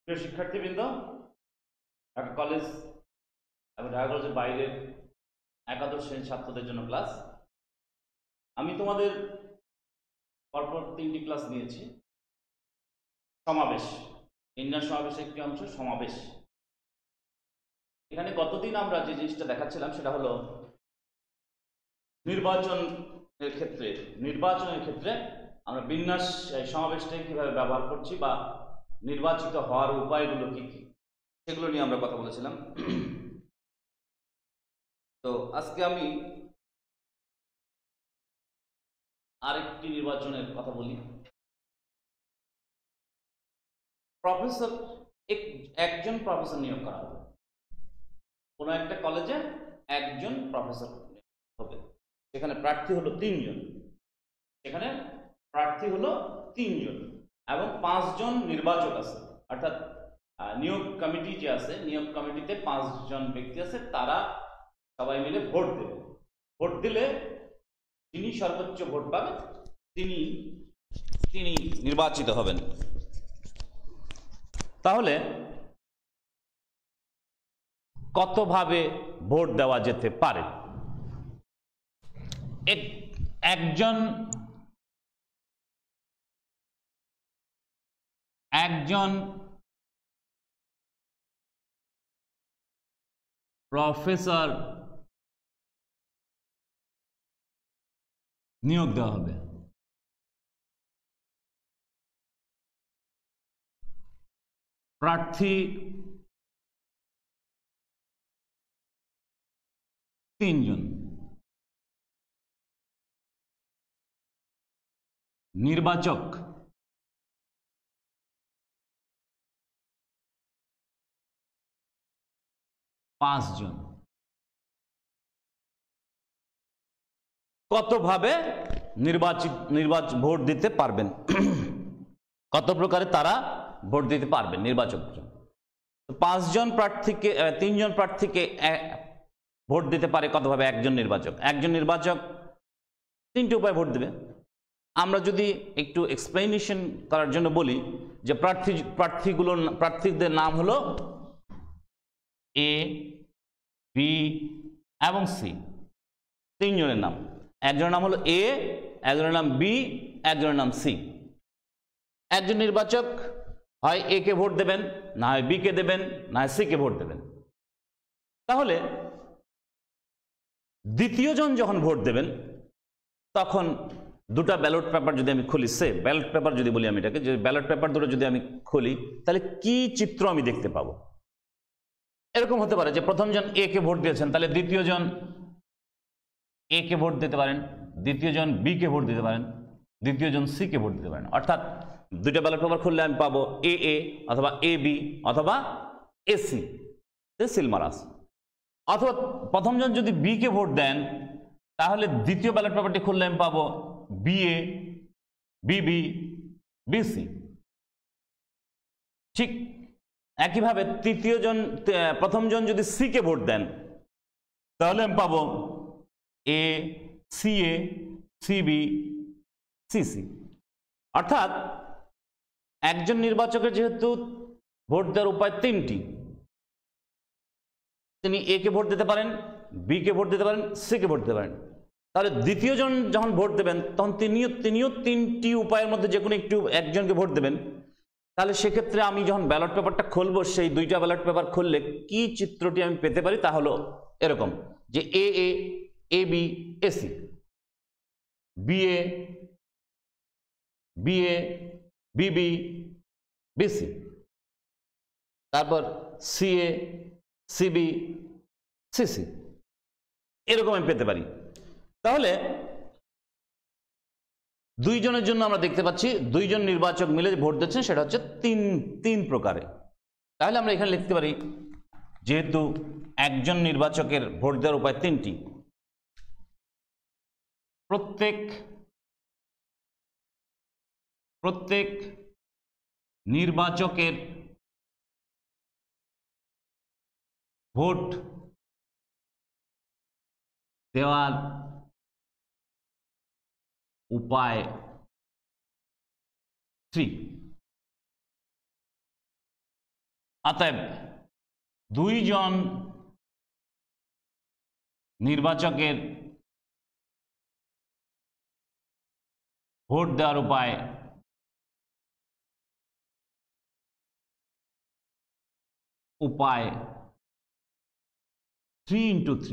প্রিয় শিক্ষার্থীবৃন্দ, ঢাকা কলেজ এবং ঢাকা কলেজের বাইরের একাদশ শ্রেণীর ছাত্রদের জন্য ক্লাস। আমি তোমাদের পরপর 3টি ক্লাস নিয়েছি। সমাবেশ, ইন্ডিয়ান সমাবেশের একটি অংশ সমাবেশ। এখানে গতদিন আমরা যে জিনিসটা দেখাচ্ছিলাম সেটা হলো নির্বাচনের ক্ষেত্রে আমরা বিন্যাস সমাবেশটাকে কিভাবে ব্যবহার করছি বা নির্বাচিত হওয়ার উপায়গুলো কি কি সেগুলো নিয়ে আমরা কথা বলেছিলাম। তো আজকে আমি আরেকটি নির্বাচনের কথা বলি। প্রফেসর, একজন প্রফেসর নিয়োগ করা হবে। কোনো একটা কলেজে একজন প্রফেসর হবে। সেখানে প্রার্থী হলো 3 জন। এবং 5 জন নির্বাচক আছে, অর্থাৎ নিয়োগ কমিটি যে আছে, নিয়োগ কমিটিতে 5 জন ব্যক্তি আছে, তারা সবাই মিলে ভোট দেবে। ভোট দিলে যিনি সর্বোচ্চ ভোট পাবেন তিনি নির্বাচিত হবেন। তাহলে কতভাবে ভোট দেওয়া যেতে পারে? একজন প্রফেসর নিয়োগ দেওয়া হবে। প্রার্থী 3 জন। নির্বাচক 5 জন। কতভাবে ভোট দিতে পারবেন? কত প্রকারে তারা ভোট দিতে পারবেন নির্বাচক? 5 জন প্রার্থীকে, 3 জন প্রার্থীকে ভোট দিতে পারে কতভাবে? একজন নির্বাচক 3টি উপায় ভোট দেবে। আমরা যদি একটু এক্সপ্লেনেশন করার জন্য বলি যে প্রার্থীদের নাম হলো এ, বি এবং সি। 3 জনের নাম। একজনের নাম হলো এ, একজনের নাম বি, একজনের নাম সি। একজন নির্বাচক হয় এ কে ভোট দেবেন, না হয় বি কে দেবেন, না হয় সি কে ভোট দেবেন। তাহলে দ্বিতীয় জন যখন ভোট দেবেন তখন দুটা ব্যালট পেপার যদি আমি খুলি, ব্যালট পেপার যদি বলি আমি এটাকে, যে ব্যালট পেপার দুটো যদি আমি খুলি, তাহলে কি চিত্র আমি দেখতে পাবো? এরকম হতে পারে যে প্রথম জন এ কে ভোট দিয়েছেন, তাহলে দ্বিতীয় জন এ কে ভোট দিতে পারেন, দ্বিতীয় জন বি কে ভোট দিতে পারেন, দ্বিতীয় জন সি কে ভোট দিতে পারেন। অর্থাৎ দুইটা ব্যালট পেপার খুললে আমি পাবো এ অথবা এ বি অথবা এ সি, সিল মারা আছে। অথবা প্রথম জন যদি বি কে ভোট দেন, তাহলে দ্বিতীয় ব্যালট পেপারটি খুললে আমি পাবো বি এ, বিবি, বিসি। ঠিক একইভাবে প্রথম জন যদি সি কে ভোট দেন, তাহলে আমি পাবো এ, সি এ, সিবি, সিসি। অর্থাৎ একজন নির্বাচকের যেহেতু ভোট দেওয়ার উপায় 3টি, তিনি এ কে ভোট দিতে পারেন, বি কে ভোট দিতে পারেন, সি কে ভোট দিতে পারেন। তাহলে দ্বিতীয় জন যখন ভোট দেবেন তখন তিনিও 3টি উপায়ের মধ্যে যে কোনো একজনকে ভোট দেবেন। তাহলে সেক্ষেত্রে আমি যখন ব্যালট পেপারটা খুলবো, সেই 2টা ব্যালট পেপার খুললে কি চিত্রটি আমি পেতে পারি? তা হলো এরকম যে A B, A C, B A, Bibi, BC, তারপর সি এ, সিবি, সিসি, এরকম আমি পেতে পারি। তাহলে 2 জনের জন্য আমরা দেখতে পাচ্ছি 2 জন নির্বাচক মিলে ভোট দিচ্ছেন, সেটা হচ্ছে তিন প্রকারে। তাহলে আমরা এখানে লিখতে পারি, যেহেতু একজন নির্বাচকের ভোট দেওয়ার উপায় 3টি, প্রত্যেক নির্বাচকের ভোট দেওয়ার উপায় 3। অতএব 2 জন নির্বাচকের ভোট দেওয়ার উপায় উপায় 3x3।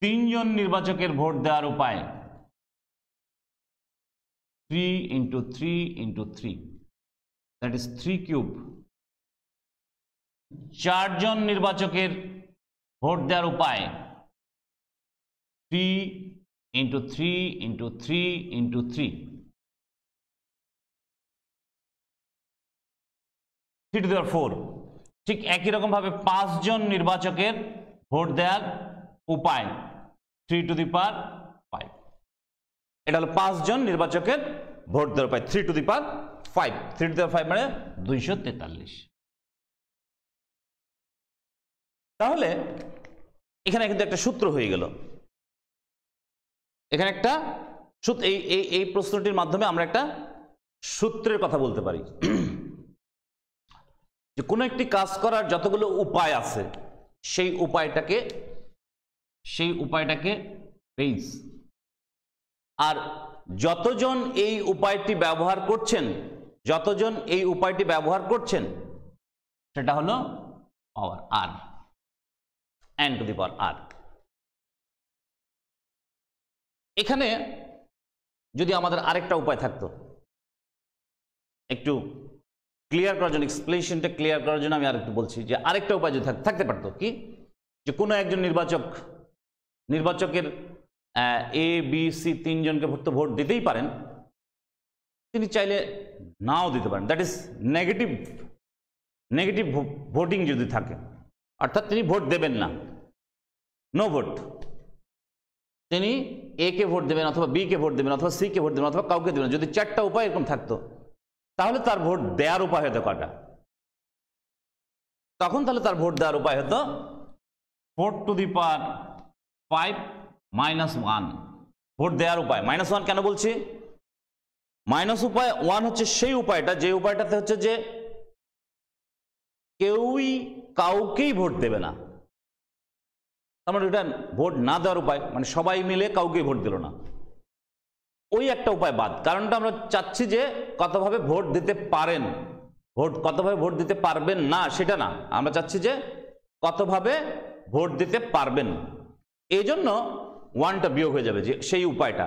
3 জন নির্বাচকের ভোট দেওয়ার উপায় 3x3 that is 3 কিউব। 4 জন নির্বাচকের ভোট দেওয়ার উপায় 3x3 3^4। ঠিক একই রকম ভাবে 5 জন নির্বাচকের ভোট দেওয়ার উপায় 3^5। এটা হলো 5 জন নির্বাচকের ভোট দেওয়ার উপায় 3^5। 3^5 মানে 243। তাহলে এখানে কিন্তু একটা সূত্র হয়ে গেল। এখানে একটা এই প্রশ্নটির মাধ্যমে আমরা একটা সূত্রের কথা বলতে পারি যে কোনো একটি কাজ করার যতগুলো উপায় আছে সেই উপায়টাকে পেইজ, আর যতজন এই উপায়টি ব্যবহার করছেন সেটা হলো পাওয়ার r, n to the power r। এখানে যদি আমাদের আরেকটা উপায় থাকতো, একটু ক্লিয়ার করার জন্য, এক্সপ্লেনেশনটা ক্লিয়ার করার জন্য আমি আরেকটু বলছি যে আরেকটা উপায় যদি থাকতে পারতো কি, যে কোনো একজন নির্বাচকের A B C 3 জনকে ভোট দিতেই পারেন, তিনি চাইলে নাও দিতে পারেন। দ্যাট ইজ নেগেটিভ ভোটিং যদি থাকে, অর্থাৎ তিনি ভোট দেবেন না, নো ভোট, তিনি A কে ভোট দেবেন অথবা B কে ভোট দেবেন অথবা C কে ভোট দেবেন অথবা কাউকে দেবেন। যদি 4টা উপায় এরকম থাকতো তাহলে তার ভোট দেওয়ার উপায় হতো কটা? তখন তাহলে তার ভোট দেওয়ার উপায় হতো 4^5 -1। ভোট দেওয়ার উপায় -1 কেন বলছি? -1 হচ্ছে সেই উপায়টা যে উপায়টাতে হচ্ছে যে কাউকেই ভোট দেবে না। তার মানে এটা ভোট না দেওয়ার উপায়, মানে সবাই মিলে কাউকেই ভোট দিল না, ওই একটা উপায় বাদ। কারণটা আমরা চাচ্ছি যে কতভাবে ভোট দিতে পারেন, কতভাবে ভোট দিতে পারবেন না সেটা না, আমরা চাচ্ছি যে কতভাবে ভোট দিতে পারবেন। এই জন্য 1টা বিয়োগ হয়ে যাবে, যে সেই উপায়টা।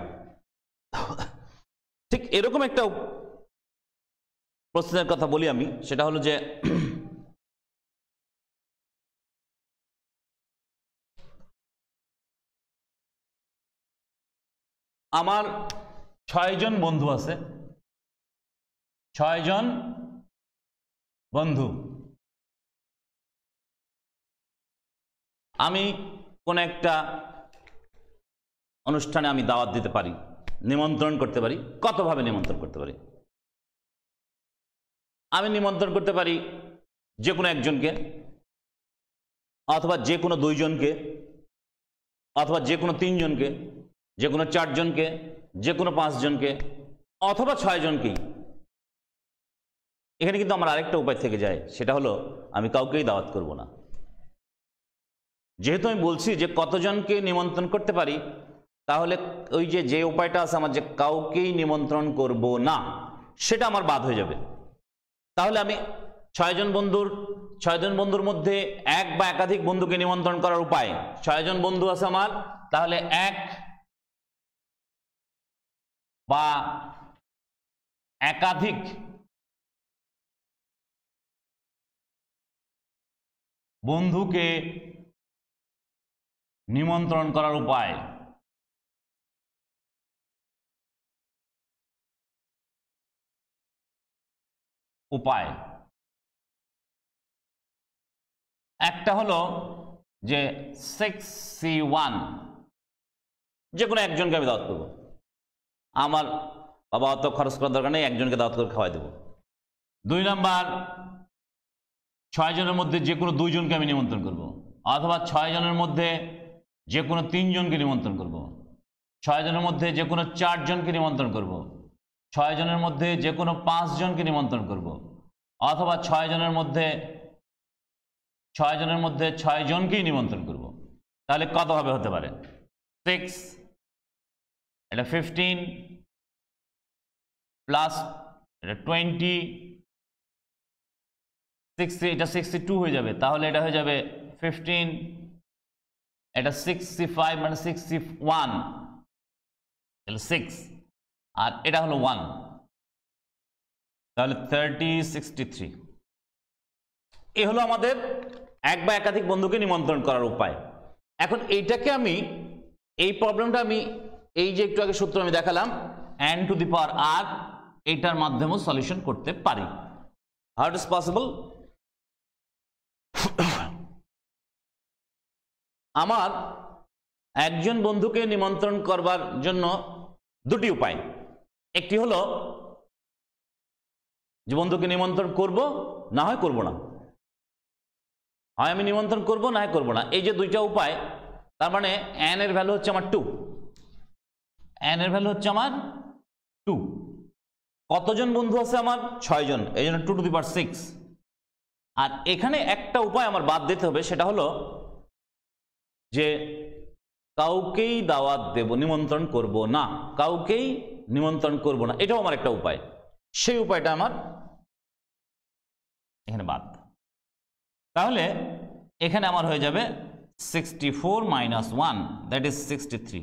ঠিক এরকম একটা প্রশ্নের কথা বলি আমি, সেটা হলো যে আমার 6 জন বন্ধু আছে, 6 জন বন্ধু। আমি কোন একটা অনুষ্ঠানে আমি দাওয়াত দিতে পারি, নিমন্ত্রণ করতে পারি। কতভাবে নিমন্ত্রণ করতে পারি? আমি নিমন্ত্রণ করতে পারি যে কোনো একজনকে, অথবা যে কোনো 2 জনকে, অথবা যে কোনো 3 জনকে, যে কোনো 4 জনকে, যে কোনো 5 জনকে, অথবা 6 জনকেই। এখানে কিন্তু আমার আরেকটা উপায় থেকে যায়, সেটা হলো আমি কাউকেই দাওয়াত করব না। যেহেতু আমি বলছি যে কতজনকে নিমন্ত্রণ করতে পারি, তাহলে ওই যে উপায়টা আছে আমার, যে কাউকেই নিমন্ত্রণ করব না, সেটা আমার বাদ হয়ে যাবে। তাহলে আমি 6 জন বন্ধুর মধ্যে এক বা একাধিক বন্ধুকে নিমন্ত্রণ করার উপায়, 6 জন বন্ধু আছে আমার, তাহলে 1 বা একাধিক বন্ধুকে নিমন্ত্রণ করার উপায় একটা হলো যে 6C1, যে কোনো একজনকে আমি দাওয়াত করবো। আমার বাবা অত খরচ করার দরকার নেই, একজনকে দাওয়াত করে খাওয়াই দেবো। 2 নাম্বার, 6 জনের মধ্যে যে কোনো 2 জনকে আমি নিমন্ত্রণ করব, অথবা 6 জনের মধ্যে যে কোনো 3 জনকে নিমন্ত্রণ করব, 6 জনের মধ্যে যে কোনো 4 জনকে নিমন্ত্রণ করব, 6 জনের মধ্যে যে কোনো 5 জনকে নিমন্ত্রণ করব, অথবা 6 জনের মধ্যে 6 জনকেই নিমন্ত্রণ করব, তাহলে কতভাবে হতে পারে? 6, এটা 15 প্লাস এটা 20, 60, এটা 62 হয়ে যাবে, তাহলে এটা হয়ে যাবে 15, এটা 65 মানে 61, তাহলে 6 আর এটা হলো 1, তাহলে 30, 63। এই হলো আমাদের এক বা একাধিক বন্ধুকে নিমন্ত্রণ করার উপায়। এখন এইটাকে আমি, এই প্রবলেমটা আমি এই যে একটু আগে সূত্র আমি দেখালাম n to the power r, এইটার মাধ্যমেও সলিউশন করতে পারি। How it is possible? আমার একজন বন্ধুকে নিমন্ত্রণ করবার জন্য দুটি উপায়। একটি হলো যে বন্ধুকে নিমন্ত্রণ করব, না হয় করব না, হয় আমি নিমন্ত্রণ করব না হয় করব না, এই যে দুইটা উপায়। তার মানে n এর ভ্যালু হচ্ছে আমার 2, n এর ভ্যালু হচ্ছে আমার 2। কতজন বন্ধু আছে আমার? 6 জন, এই জন্য 2 টু দি পাওয়ার 6। আর এখানে একটা উপায় আমার বাদ দিতে হবে, সেটা হলো যে কাউকেই দাওয়াত দেব, নিমন্ত্রণ করব না, কাউকেই নিমন্ত্রণ করব না, এটাও আমার একটা উপায়। সেই উপায়টা আমার এখানে বাদ। তাহলে এখানে আমার হয়ে যাবে 64 মাইনাস 1, দ্যাট ইজ 63।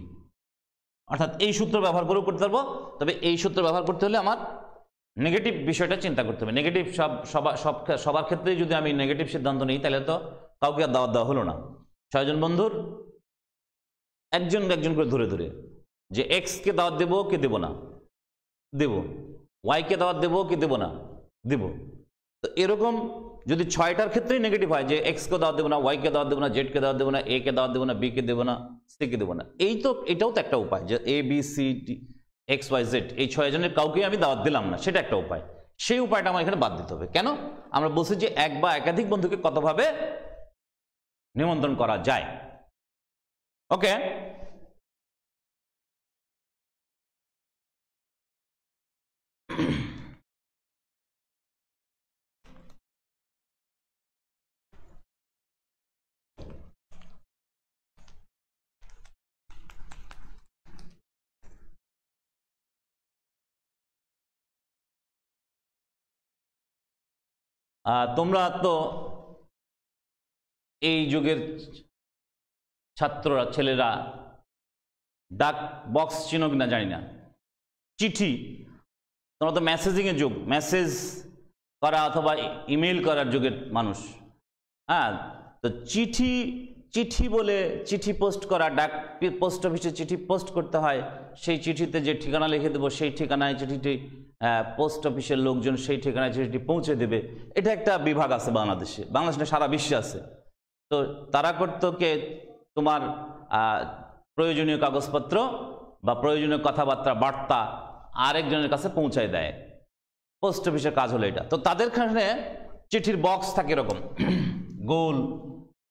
অর্থাৎ এই সূত্র ব্যবহার করেও করতে পারবো, তবে এই সূত্র ব্যবহার করতে হলে আমার নেগেটিভ বিষয়টা চিন্তা করতে হবে। নেগেটিভ সবার ক্ষেত্রেই যদি আমি নেগেটিভ সিদ্ধান্ত নিই, তাহলে তো কাউকে আর দাওয়াত দেওয়া হলো না। 6 জন বন্ধুর একজন করে ধরে ধরে যে এক্স কে দাওয়াত দেবো কি দেব না, দেব, ওয়াই কে দাওয়াত দেবো কি দেব না, দেব। তো এরকম যদি 6টার ক্ষেত্রেই নেগেটিভ হয় যে এক্স কে দাওয়াত দেবো না, ওয়াই কে দাওয়াত দেবো না, জেড কে দাওয়াত দেবো না, এ কে দাওয়াত দেবো না, বি কে দেবো না, সি কে দেবো না, এটাও তো একটা উপায় যে A B C D X Y Z, এই 6 জনের কাউকেই আমি দাওয়াত দিলাম না, সেটা একটা উপায়। সেই উপায়টা আমার এখানে বাদ দিতে হবে। কেন? আমরা বলছি যে এক বা একাধিক বন্ধুকে কতভাবে নিমন্ত্রণ করা যায়। ওকে, তোমরা তো এই যুগের ছাত্ররা, ছেলেরা ডাক বক্স চিনো কিনা জানি না, চিঠি, তোমরা তো মেসেজিংয়ের যুগ, মেসেজ করা অথবা ইমেল করার যুগের মানুষ। হ্যাঁ, তো চিঠি বলে চিঠি পোস্ট করা, ডাক পোস্ট অফিসে চিঠি পোস্ট করতে হয়, সেই চিঠিতে যে ঠিকানা লিখে দেবো সেই ঠিকানায় চিঠিটি পোস্ট অফিসের লোকজন সেই ঠিকানায় চিঠিটি পৌঁছে দেবে। এটা একটা বিভাগ আছে বাংলাদেশে, বাংলাদেশে সারা বিশ্বে আছে। তো তারা করতো কে, তোমার প্রয়োজনীয় কাগজপত্র বা প্রয়োজনীয় কথাবার্তা, বার্তা আরেকজনের কাছে পৌঁছায় দেয়। পোস্ট অফিসের কাজ হলো এটা। তো তাদের কাছে চিঠির বক্স থাকে এরকম গোল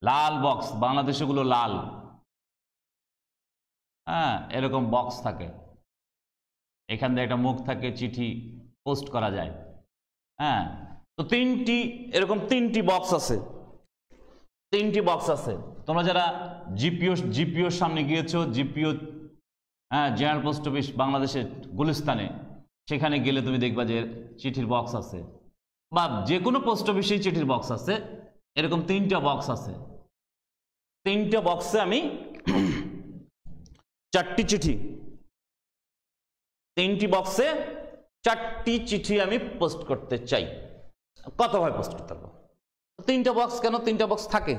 লাল বক্স, বাংলাদেশে গুলো লাল, হ্যাঁ, এরকম বক্স থাকে, এখান থেকে একটা মুখ থাকে, চিঠি পোস্ট করা যায়। হ্যাঁ, তো এরকম তিনটি বক্স আছে, 3টি বক্স আছে। তোমরা যারা জিপিওর সামনে গিয়েছো, জিপিও, হ্যাঁ, জেনারেল পোস্ট অফিস বাংলাদেশের গুলিস্তানে, সেখানে গেলে তুমি দেখবা যে চিঠির বক্স আছে, বা যে কোনো পোস্ট অফিসেই চিঠির বক্স আছে। এরকম 3টা বক্স আছে। 3টা বক্সে আমি 4টি চিঠি, 3টি বক্সে 4টি চিঠি আমি পোস্ট করতে চাই। কতভাবে পোস্ট করতে পারবো? 3টা বক্স কেন? 3টা বক্স থাকে,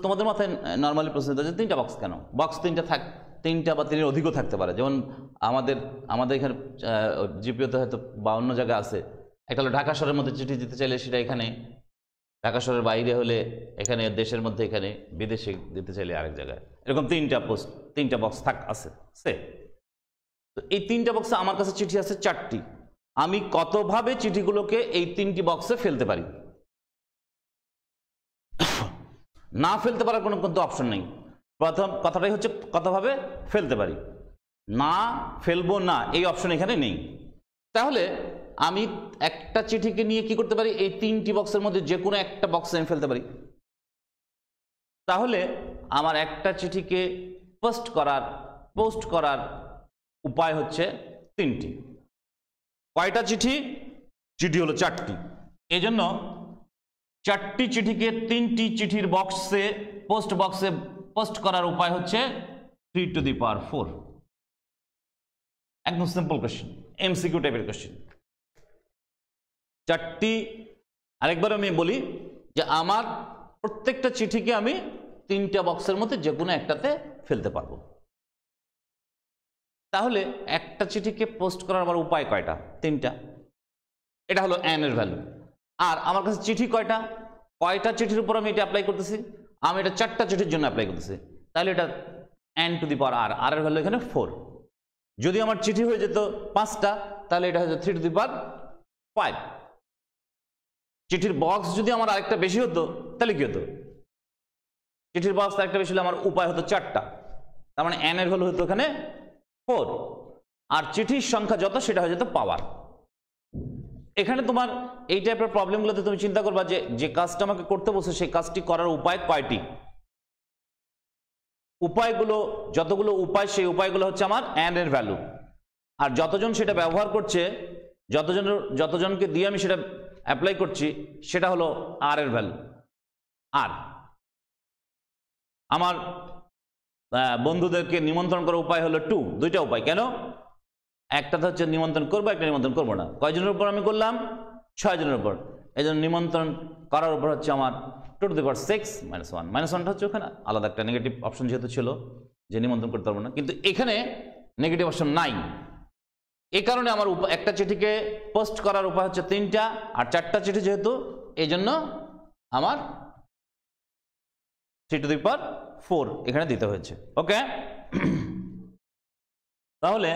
তোমাদের মাথায় নর্মালি প্রশ্ন যে 3টা বক্স কেন? বক্স 3টা থাক, 3টা বা 3-এর অধিকও থাকতে পারে। যেমন আমাদের এখানে জিপিওতে হয়তো বা অন্য জায়গায় আছে। একটা হলো ঢাকা শহরের মধ্যে চিঠি দিতে চাইলে সেটা এখানে, ঢাকা শহরের বাইরে হলে এখানে, দেশের মধ্যে এখানে, বিদেশে দিতে চাইলে আরেক জায়গায়। এরকম 3টা বক্স আছে। তো এই 3টা বক্সে আমার কাছে চিঠি আছে 4টি। আমি কতভাবে চিঠিগুলোকে এই 3টি বক্সে ফেলতে পারি? না ফেলতে পারার কোনো কিন্তু অপশন নেই। প্রথম কথাটাই হচ্ছে কতভাবে ফেলতে পারি। না ফেলবো না, এই অপশন এখানে নেই। তাহলে আমি একটা চিঠিকে নিয়ে কি করতে পারি, এই 3টি বক্সের মধ্যে যে কোনো একটা বক্সে আমি ফেলতে পারি। তাহলে আমার একটা চিঠিকে পোস্ট করার উপায় হচ্ছে 3টি। কয়টা চিঠি? চিঠি হলো 4টি। এজন্য 4টি চিঠিকে 3টি চিঠির বক্সে পোস্ট করার উপায় হচ্ছে 3 টু দি পাওয়ার 4। একদম সিম্পল কোশ্চেন, এমসিকিউ টাইপের কোশ্চেন। 4টি, আরেকবার আমি বলি যে আমার প্রত্যেকটা চিঠিকে আমি 3টা বক্সের মধ্যে যে কোনো একটাতে ফেলতে পারবো। তাহলে একটা চিঠিকে পোস্ট করার আমার উপায় কয়টা? 3টা। এটা হলো n এর ভ্যালু। আর আমার কাছে চিঠি কয়টা চিঠির উপর আমি এটা অ্যাপ্লাই করতেছি? আমি এটা 4টা চিঠির জন্য অ্যাপ্লাই করতেছি। তাহলে এটা n to the power r, r এর ভ্যালু এখানে 4। যদি আমার চিঠি হয়ে যেত 5টা, তাহলে এটা হয়ে যেত 3 টু দি পাওয়ার 5। চিঠির বক্স যদি আমার আরেকটা বেশি হতো তাহলে কি হতো? চিঠির বক্স আরেকটা বেশি হলে আমার উপায় হতো 4টা, তার মানে n এর ভ্যালু হতো এখানে 4। আর চিঠির সংখ্যা যত সেটা হয়ে যেত পাওয়ার। এখানে তোমার এই টাইপের প্রবলেমগুলোতে তুমি চিন্তা করবা যে কাজটা আমাকে করতে বলছে সেই কাজটি করার উপায় কয়টি। উপায়গুলো, যতগুলো উপায়, সেই উপায়গুলো হচ্ছে আমার n এর ভ্যালু। আর যতজন সেটা ব্যবহার করছে, যতজনকে দিয়ে আমি সেটা অ্যাপ্লাই করছি, সেটা হলো r এর ভ্যালু। আর আমার বন্ধুদেরকে নিমন্ত্রণ করার উপায় হলো 2, 2টা উপায়। কেন? একটাতে হচ্ছে নিমন্ত্রণ করবো, একটা নিমন্ত্রণ করবো না। কয়জনের উপর আমি করলাম? 6 জনের উপর। এই জন্য নিমন্ত্রণ করার উপর হচ্ছে আমার 2 টু দি পাওয়ার 6 - 1। -1টা হচ্ছে ওখানে আলাদা একটা নেগেটিভ অপশন যেহেতু ছিল যে নিমন্ত্রণ করতে পারবো না, কিন্তু এখানে নেগেটিভ অপশন নাই। এই কারণে আমার একটা চিঠিকে পোস্ট করার উপায় হচ্ছে 3টা, আর 4টা চিঠি যেহেতু, এই জন্য আমার 3 টু দি পাওয়ার 4 এখানে দিতে হয়েছে। ওকে, তাহলে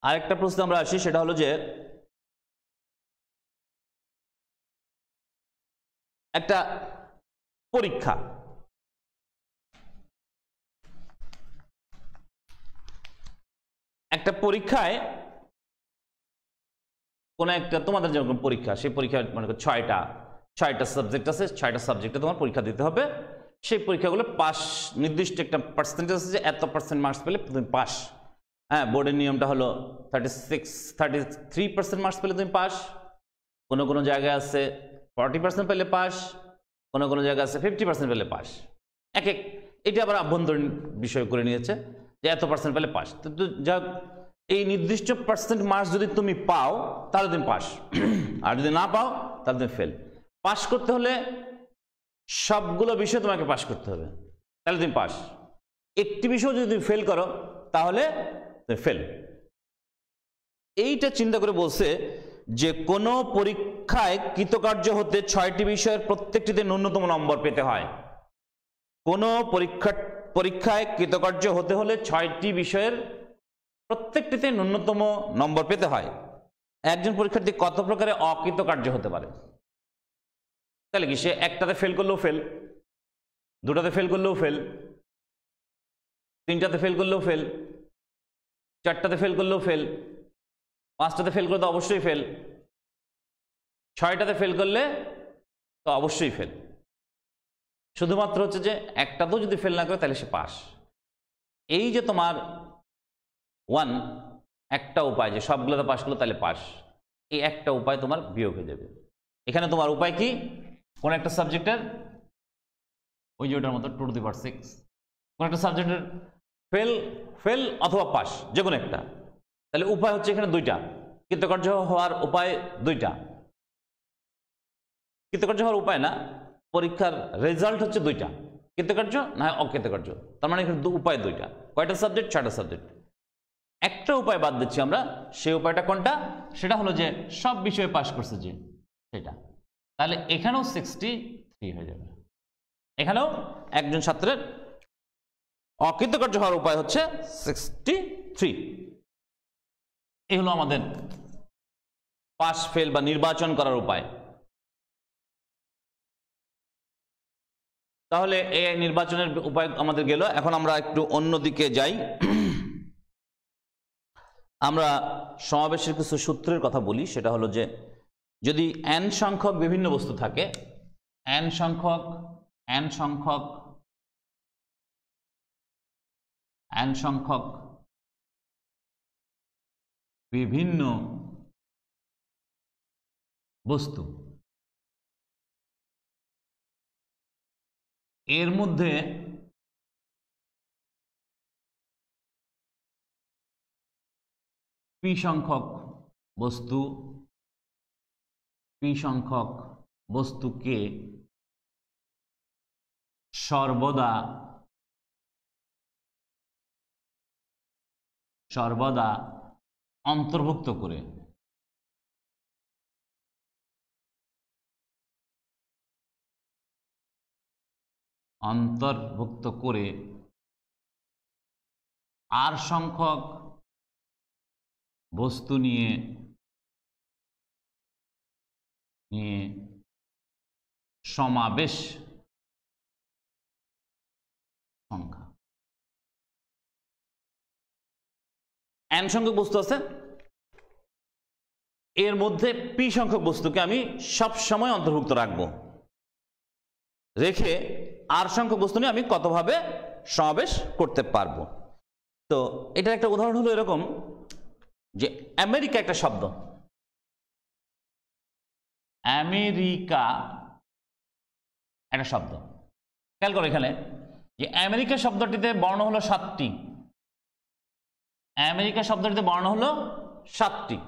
আরেকটা প্রশ্ন আমরা আসি, সেটা হলো যে একটা পরীক্ষা, পরীক্ষায় কোন একটা, তোমাদের যেরকম পরীক্ষা, সেই পরীক্ষা মনে করো 6টা সাবজেক্ট আছে, 6টা সাবজেক্টে তোমার পরীক্ষা দিতে হবে। সেই পরীক্ষাগুলো পাস, নির্দিষ্ট একটা পার্সেন্টেজ আছে যে এত % মার্কস পেলে তুমি পাস। হ্যাঁ, বোর্ডের নিয়মটা হলো 33% মার্কস পেলে তুমি পাস। কোনো জায়গায় আছে 40% পেলে পাস, কোনো জায়গায় আছে 50% পেলে পাস। এটা আবার আভ্যন্তরীণ বিষয় করে নিয়েছে যে এত % পেলে পাস। তো যা এই নির্দিষ্ট % মার্কস যদি তুমি পাও তাহলে তুমি পাস, আর যদি না পাও তাহলে তুমি ফেল। পাস করতে হলে সবগুলো বিষয় তোমাকে পাস করতে হবে, তাহলে তুমি পাস। একটি বিষয় যদি তুমি ফেল করো তাহলে তুমি ফেল। এইটা চিন্তা করে বলছে যে কোনো পরীক্ষায় কৃতকার্য হতে 6টি বিষয়ের প্রত্যেকটিতে ন্যূনতম নম্বর পেতে হয়। কোনো পরীক্ষায় কৃতকার্য হতে হলে 6টি বিষয়ের প্রত্যেকটিতে ন্যূনতম নম্বর পেতে হয়। একজন পরীক্ষার্থী কত প্রকারে অকৃতকার্য হতে পারে? তাহলে কি সে একটাতে ফেল করলেও ফেল, 2টাতে ফেল করলেও ফেল, 3টাতে ফেল করলেও ফেল, 4টাতে ফেল করলেও ফেল, 5টাতে ফেল করলে তো অবশ্যই ফেল, 6টাতে ফেল করলে তো অবশ্যই ফেল। শুধুমাত্র হচ্ছে যে একটাতেও যদি ফেল না করে তাহলে সে পাস। এই যে তোমার একটা উপায় যে সবগুলোতে পাস করলো তাহলে পাস, এই একটা উপায় তোমার বিয়োগ হয়ে যাবে। এখানে তোমার উপায় কি? কোন একটা সাবজেক্টের ওই যে ওটার মতো 2 টু দি পাওয়ার 6, কোন একটা সাবজেক্টের ফেল অথবা পাস, যে কোনো একটা। তাহলে উপায় হচ্ছে এখানে 2টা, কৃতকার্য হওয়ার উপায় 2টা। কৃতকার্য হওয়ার উপায় না, পরীক্ষার রেজাল্ট হচ্ছে 2টা, কৃতকার্য না অকৃতকার্য। তার মানে এখানে উপায় 2টা। কয়টা সাবজেক্ট? 6টা সাবজেক্ট। একটা উপায় বাদ দিচ্ছি আমরা, সেই উপায়টা কোনটা? সেটা হলো যে সব বিষয়ে পাস করছে যে সেটা। তাহলে এখানেও 63 হয়ে যাবে। এখানেও একজন ছাত্রের অকৃতকার্য হওয়ার উপায় হচ্ছে 63। এই হলো আমাদের পাস ফেল বা নির্বাচন করার উপায়। তাহলে এই নির্বাচনের উপায় আমাদের গেল। এখন আমরা একটু অন্যদিকে যাই। আমরা সমাবেশের কিছু সূত্রের কথা বলি, সেটা হলো যে যদি n সংখ্যক বিভিন্ন বস্তু থাকে, n সংখ্যক বিভিন্ন বস্তু, এর মধ্যে p সংখ্যক বস্তুকে সর্বদা অন্তর্ভুক্ত করে r সংখ্যক বস্তু নিয়ে সমাবেশ সংখ্যা। n সংখ্যক বস্তু আছে, এর মধ্যে p সংখ্যক বস্তুকে আমি সব সময় অন্তর্ভুক্ত রাখবো, রেখে r সংখ্যক বস্তু নিয়ে আমি কতভাবে সমাবেশ করতে পারবো। তো এটার একটা উদাহরণ হলো এরকম যে আমেরিকা একটা শব্দ, আমেরিকা একটা শব্দ। খেয়াল করো এখানে যে আমেরিকা শব্দটিতে বর্ণ হলো 7টি, আমেরিকা শব্দটিতে বর্ণ হলো 7টি।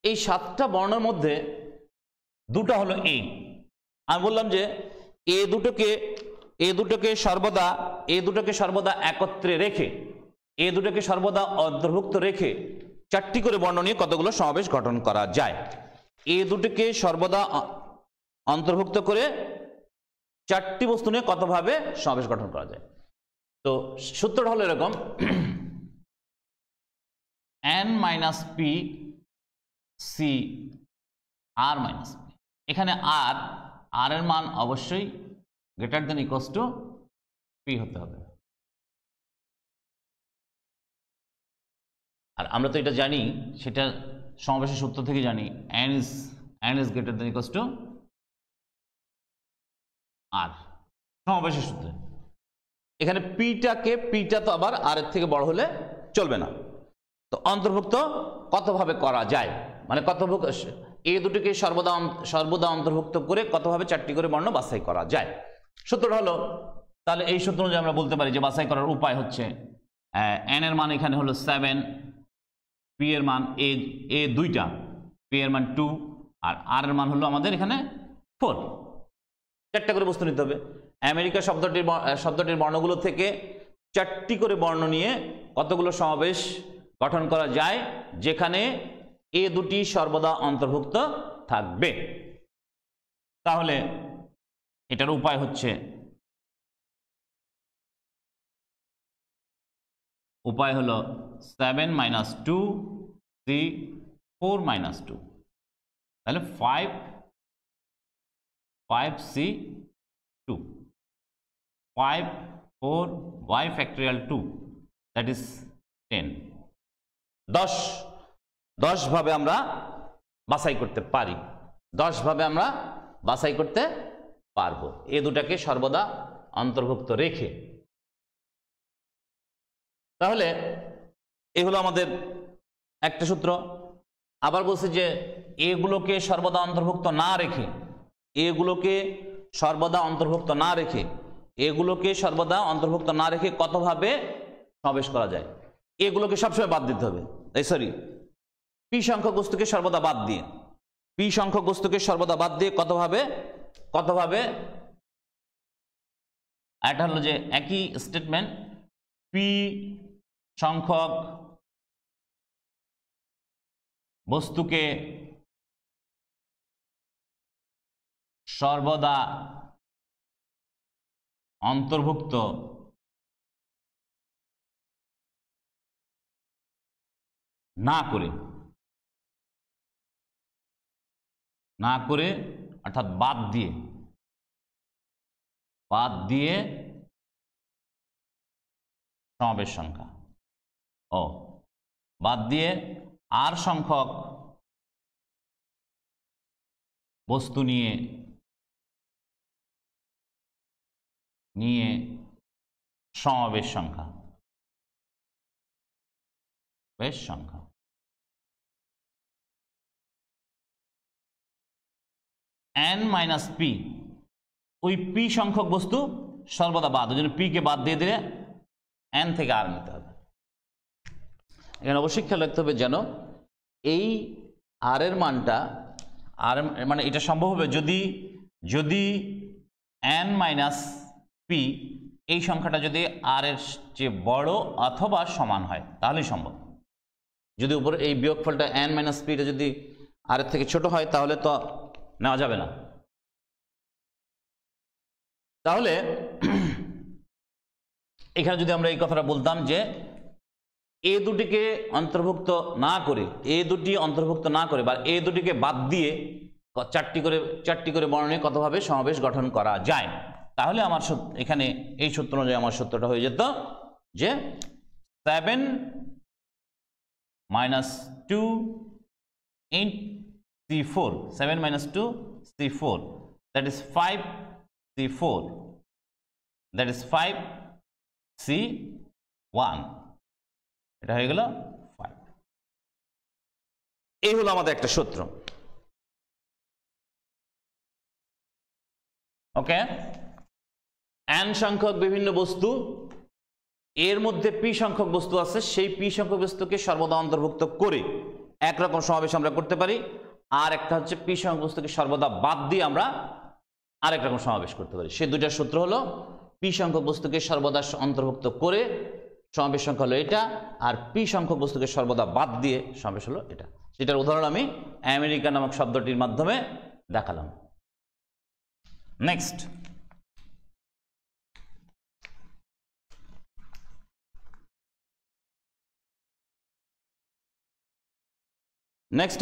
এই 7টা বর্ণের মধ্যে দুটো হলো এ। আমি বললাম যে এ দুটোকে সর্বদা একত্রে রেখে, এ দুটোকে সর্বদা অন্তর্ভুক্ত রেখে 4টি করে বর্ণ নিয়ে কতগুলো সমাবেশ গঠন করা যায়। এ দুটোকে সর্বদা অন্তর্ভুক্ত করে 4টি বস্তু নিয়ে কতভাবে সমাবেশ গঠন করা যায়। তো সূত্রটা হলো এরকম, n মাইনাস পি সি আর মাইনাস পি। এখানে আর এর মান অবশ্যই greater than equals to P হতে হবে। আর আমরা তো এটা জানি, সেটা সমাবেশের সূত্র থেকে জানি, n is greater than equals to r, সমাবেশের সূত্রে। এখানে পিটা তো আবার আর এর থেকে বড় হলে চলবে না। তো অন্তর্ভুক্ত কতভাবে করা যায়, মানে এই দুটিকে সর্বদা অন্তর্ভুক্ত করে কতভাবে 4টি করে বর্ণ বাছাই করা যায়। সূত্রটা হলো, তাহলে এই সূত্র অনুযায়ী আমরা বলতে পারি যে বাছাই করার উপায় হচ্ছে n এর মান এখানে হলো 7, p এর মান a 2টা, p এর মান 2, আর r এর মান হলো আমাদের এখানে 4। 4টা করে বস্তু নিতে হবে। আমেরিকা শব্দটির বর্ণগুলো থেকে 4টি করে বর্ণ নিয়ে কতগুলো সমাবেশ গঠন করা যায় যেখানে এ দুটি সর্বদা অন্তর্ভুক্ত থাকবে। তাহলে এটার উপায় হচ্ছে, উপায় হলো 7 মাইনাস 2 সি 4 মাইনাস 2, তাহলে 5c 2, 5 4 y factorial 2, that is 10। 10 ভাবে আমরা বাছাই করতে পারি, 10 ভাবে আমরা বাছাই করতে পারবো এ দুটাকে সর্বদা অন্তর্ভুক্ত রেখে। তাহলে এ হলো আমাদের একটা সূত্র। আবার বলছে যে এগুলোকে সর্বদা অন্তর্ভুক্ত না রেখে, কতভাবে সমাবেশ করা যায়, এগুলোকে সবসময় বাদ দিতে হবে। পি সংখ্যক বস্তুকে সর্বদা বাদ দিয়ে কতভাবে এটা হলো যে একই স্টেটমেন্ট, পি সংখ্যক বস্তুকে সর্বদা অন্তর্ভুক্ত না করে অর্থাৎ বাদ দিয়ে সমাবেশ সংখ্যা। বাদ দিয়ে আর সংখ্যক বস্তু নিয়ে সমাবেশ সংখ্যা n মাইনাস পি, ওই পি সংখ্যক বস্তু সর্বদা বাদ, ওই জন্য পি কে বাদ দিয়ে দিলে n থেকে আর নিতে হবে। এখানে অবশ্যই খেয়াল রাখতে হবে যেন এই আর এর মানটা আর মানে এটা সম্ভব হবে যদি n মাইনাস পি এই সংখ্যাটা যদি আর এর চেয়ে বড় অথবা সমান হয় তাহলেই সম্ভব। যদি উপরে এই বিয়োগফলটা n মাইনাস পিটা যদি আর এর থেকে ছোট হয় তাহলে তো নেওয়া যাবে না। তাহলে এখানে যদি আমরা এই কথাটা বলতাম যে এ দুটিকে অন্তর্ভুক্ত না করে বা এ দুটিকে বাদ দিয়ে চারটি করে বর্ণনীয় কতভাবে সমাবেশ গঠন করা যায়, তাহলে আমার এখানে এই সূত্র অনুযায়ী আমার সূত্রটা হয়ে যেত যে 7 minus 2 in C4, 7 minus 2 C4, that is 5 C4, that is 5 C1, এটা হয়ে গেল 5। এই হলো আমাদের একটা সূত্র। ওকে, n সংখ্যক বিভিন্ন বস্তু, এর মধ্যে p সংখ্যক বস্তু আছে, সেই p সংখ্যক বস্তুকে সর্বদা অন্তর্ভুক্ত করে একরকম সমাবেশ আমরা করতে পারি, আর একটা হচ্ছে p সংখ্যক বস্তুকে সর্বদা বাদ দিয়ে আমরা আরেক রকম সমাবেশ করতে পারি। সেই দুইটা সূত্র হলো p সংখ্যক বস্তুকে সর্বদা অন্তর্ভুক্ত করে সমাবেশ সংখ্যা হলো এটা, আর p সংখ্যক বস্তুকে সর্বদা বাদ দিয়ে সমাবেশ হলো এটা। সেটার উদাহরণ আমি আমেরিকা নামক শব্দটির মাধ্যমে দেখালাম। নেক্সট,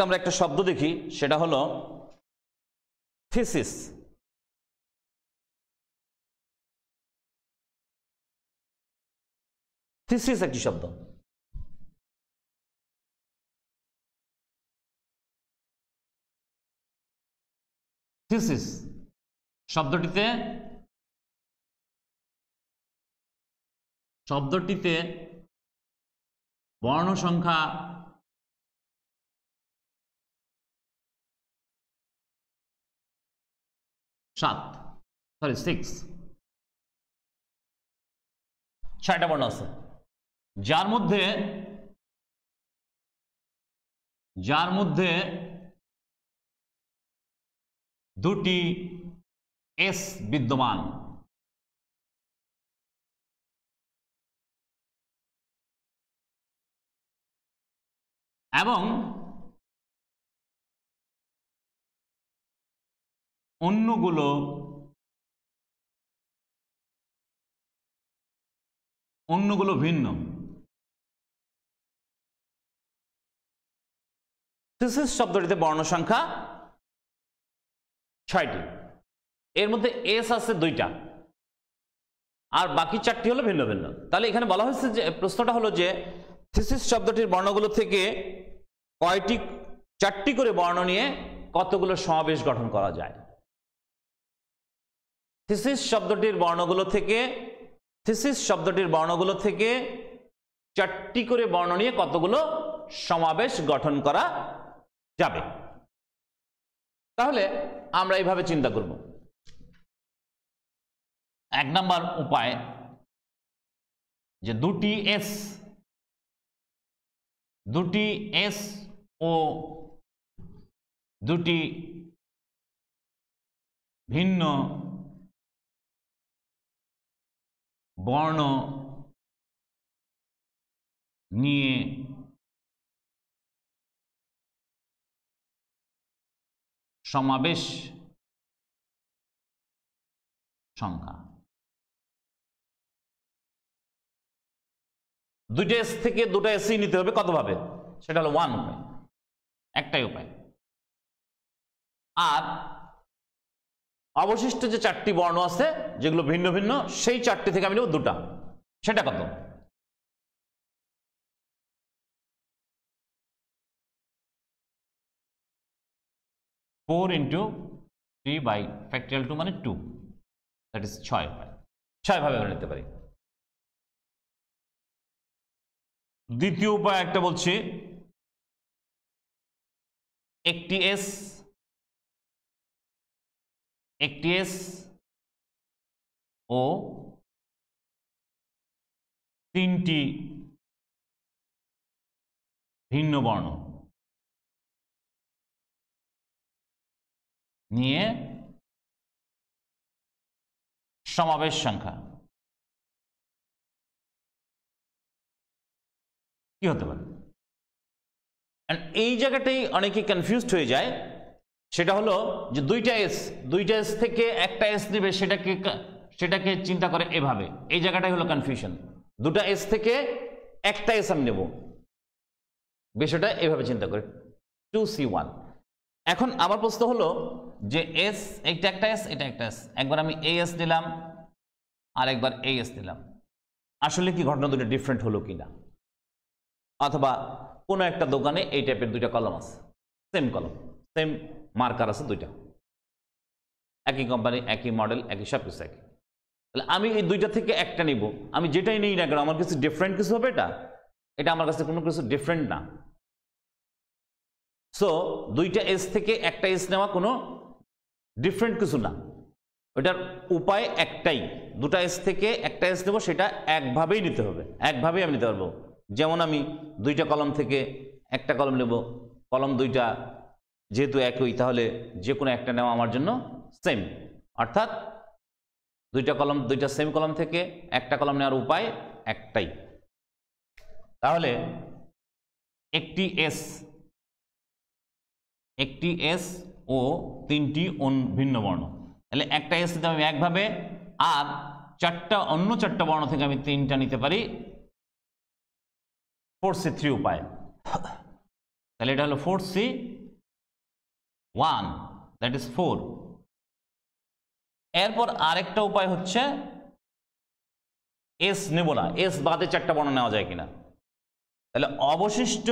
আমরা একটা শব্দ দেখি, সেটা হলো থিসিস। থিসিস একটি শব্দ। থিসিস শব্দটিতে বর্ণ সংখ্যা 6টা বর্ণ আছে, যার মধ্যে দুটি এস বিদ্যমান, এবং অন্যগুলো ভিন্ন। থিসিস শব্দটিতে বর্ণ সংখ্যা 6টি, এর মধ্যে এস আছে 2টা, আর বাকি 4টি হলো ভিন্ন ভিন্ন। তাহলে এখানে বলা হয়েছে যে প্রশ্নটা হলো যে থিসিস শব্দটির বর্ণগুলো থেকে 4টি করে বর্ণ নিয়ে কতগুলো সমাবেশ গঠন করা যায়। থিসিস শব্দটির বর্ণগুলো থেকে 4টি করে বর্ণ নিয়ে কতগুলো সমাবেশ গঠন করা যাবে। তাহলে আমরা এইভাবে চিন্তা করব। 1 নম্বর উপায় যে দুটি এস ও দুটি ভিন্ন বর্ণ নিয়ে সমাবেশ সংখ্যা। 2টা এস থেকে 2টা এসি নিতে হবে কতভাবে, সেটা হলো 1 উপায়, একটাই উপায়। আর অবশিষ্ট যে 4টি বর্ণ আছে যেগুলো ভিন্ন ভিন্ন, সেই 4টি থেকে আমি নেব 2টা, সেটা কত? 4 ইন্টু 3 বাই ফ্যাক্টরিয়াল 2 মানে 2, দ্যাট ইজ 6 উপায়। 6 ভাবে আমরা নিতে পারি। দ্বিতীয় উপায় একটা বলছি, একটি এস ও 3টি ভিন্ন বর্ণ নিয়ে সমাবেশ সংখ্যা কি হতে পারে? এই জায়গাটাই অনেকে কনফিউজড হয়ে যায়। সেটা হলো যে দুইটা এস থেকে একটা এস নেবে, সেটাকে চিন্তা করে এভাবে। এই জায়গাটাই হলো কনফিউশন। দুটা এস থেকে একটা এস আমি নেব, বিষয়টা এভাবে চিন্তা করে 2C1। এখন আমার প্রশ্ন হলো যে এস, এটা একটা এস, এটা একটা এস, একবার আমি এই এস নিলাম আর একবার এই এস নিলাম, আসলে কি ঘটনা দুটো ডিফারেন্ট হলো কিনা, অথবা কোনো একটা দোকানে এই টাইপের দুইটা কলম আছে, সেম কলম, সেম মার্কার আছে দুইটা, একই কোম্পানি, একই মডেল, একই সব কিছু একই। তাহলে আমি এই দুইটা থেকে একটা নিব, আমি যেটাই নিই না কেন আমার কিছু ডিফারেন্ট কিছু হবে, এটা আমার কাছে কোনো কিছু ডিফারেন্ট না। সো দুইটা এস থেকে একটা এস নেওয়া কোনো ডিফারেন্ট কিছু না, ওইটার উপায় একটাই। দুটা এস থেকে একটা এস নেব, সেটা একভাবেই নিতে হবে, একভাবেই আমি নিতে পারবো। যেমন আমি দুইটা কলম থেকে একটা কলম নেব, কলম দুইটা যেহেতু একই, তাহলে যে কোনো একটা নেওয়া আমার জন্য সেম। অর্থাৎ দুইটা সেম কলম থেকে একটা কলম নেওয়ার উপায় একটাই। তাহলে একটি এস ও 3টি ভিন্ন বর্ণ, তাহলে একটা এস নিতে আমি একভাবে, আর অন্য চারটা বর্ণ থেকে আমি 3টা নিতে পারি 4C3 উপায়। তাহলে এটা হলো 4C1, দ্যাট ইজ 4। এরপর আরেকটা উপায় হচ্ছে এস নেব না, এস বাদে চারটা বর্ণ নেওয়া যায় কিনা। তাহলে অবশিষ্ট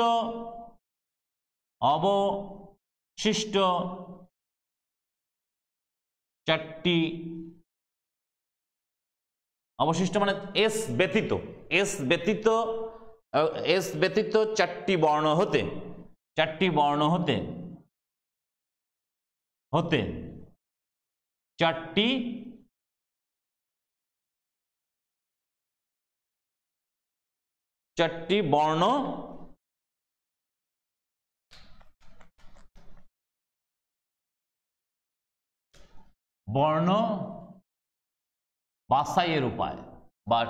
চারটি, অবশিষ্ট মানে এস ব্যতীত চারটি বর্ণ হতে চারটি বর্ণ বাছাইয়ের উপায় বা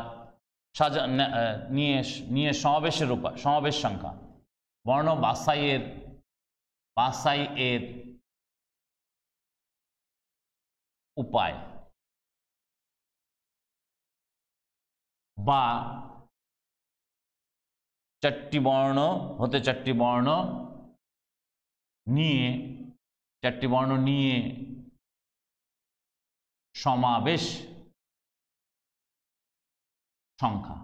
নিয়ে সমাবেশের উপায়, সমাবেশ সংখ্যা, বর্ণ বাছাইয়ের উপায় বা চারটি বর্ণ নিয়ে সমাবেশ সংখ্যা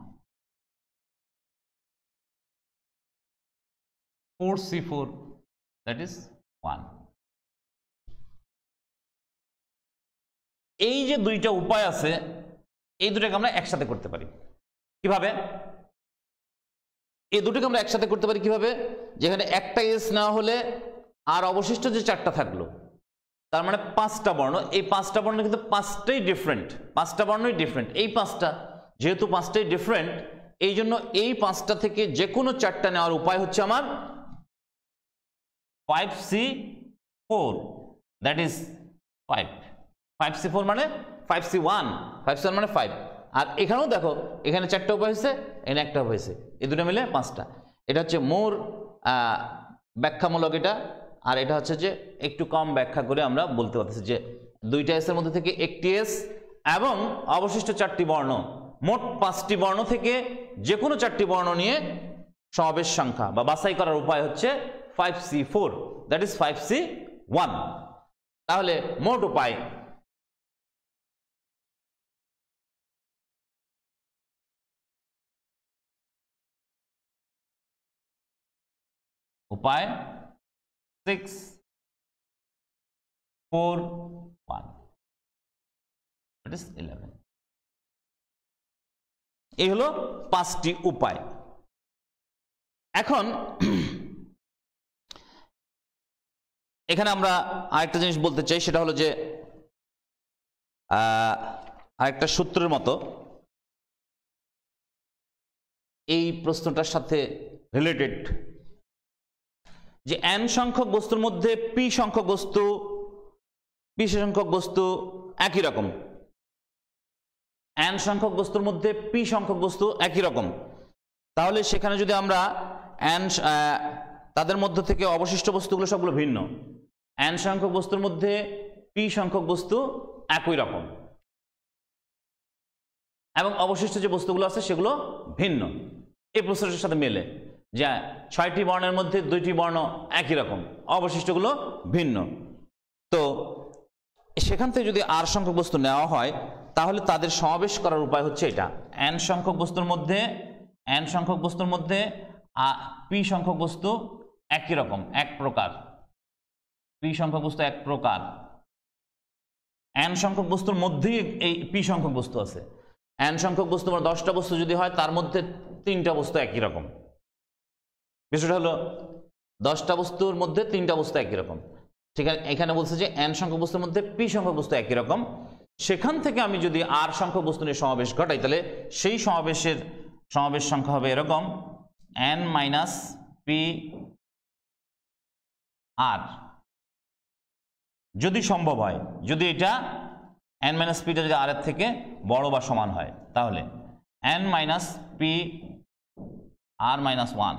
4C4, that is 1। এই যে দুইটা উপায় আছে, এই দুটাকে আমরা একসাথে করতে পারি কিভাবে? এই দুটোকে আমরা একসাথে করতে পারি কিভাবে? যেখানে একটা এস নেওয়া হলে আর অবশিষ্ট যে চারটা থাকলো, তার মানে 5টা বর্ণ। এই 5টা বর্ণ কিন্তু 5টাই ডিফারেন্ট, 5টা বর্ণই ডিফারেন্ট। এই 5টা যেহেতু 5টাই ডিফারেন্ট, এই জন্য এই 5টা থেকে যে কোনো 4টা নেওয়ার উপায় হচ্ছে আমার 5C4, দ্যাট ইজ 5। 5C4 মানে 5C1 মানে 5। আর এখানেও দেখো, এখানে 4টা উপায় হয়েছে, এখানে একটা হয়েছে, এই দুটো মিলে 5টা। এটা হচ্ছে মোর ব্যাখ্যামূলক এটা, আর এটা হচ্ছে যে একটু কম ব্যাখ্যা করে আমরা বলতে পারতেছি যে দুইটা এস এর মধ্যে থেকে একটি এস এবং অবশিষ্ট 4টি বর্ণ, মোট 5টি বর্ণ থেকে যে কোনো 4টি বর্ণ নিয়ে সমাবেশ সংখ্যা বা বাছাই করার উপায় হচ্ছে 5C4, দ্যাট ইজ 5C1। তাহলে মোট উপায় উপায় 6 4 1 that is 11। এই হলো 5টি উপায়। এখন এখানে আমরা আরেকটা জিনিস বলতে চাই, সেটা হলো যে আরেকটা সূত্রের মতো এই প্রশ্নটার সাথে রিলেটেড, যে n সংখ্যক বস্তুর মধ্যে p সংখ্যক বস্তু একই রকম। n সংখ্যক বস্তুর মধ্যে p সংখ্যক বস্তু একই রকম, তাহলে সেখানে যদি আমরা তাদের মধ্যে থেকে অবশিষ্ট বস্তুগুলো সবগুলো ভিন্ন। n সংখ্যক বস্তুর মধ্যে p সংখ্যক বস্তু একই রকম এবং অবশিষ্ট যে বস্তুগুলো আছে সেগুলো ভিন্ন। এই প্রশ্নটার সাথে মেলে যে 6টি বর্ণের মধ্যে 2টি বর্ণ একই রকম, অবশিষ্টগুলো ভিন্ন। তো সেখান থেকে যদি r সংখ্যক বস্তু নেওয়া হয় তাহলে তাদের সমাবেশ করার উপায় হচ্ছে এটা। n সংখ্যক বস্তুর মধ্যে p সংখ্যক বস্তু একই রকম, এক প্রকার। p সংখ্যক বস্তু এক প্রকার। n সংখ্যক বস্তুর মধ্যেই এই p সংখ্যক বস্তু আছে। n সংখ্যক বস্তু মানে 10টা বস্তু যদি হয় তার মধ্যে 3টা বস্তু একই রকম। বিষয়টা হলো 10টা বস্তুর মধ্যে 3টা বস্তু একই রকম। ঠিক আছে, এখানে বলছে যে n সংখ্যক বস্তুর মধ্যে p সংখ্যক বস্তু একই রকম। সেখান থেকে আমি যদি r সংখ্যক বস্তু নিয়ে সমাবেশ ঘটাই তাহলে সেই সমাবেশ সংখ্যা হবে এরকম n - p r, যদি সম্ভব হয়, যদি এটা n - p টা যদি r এর থেকে বড় বা সমান হয় তাহলে n - p r - 1,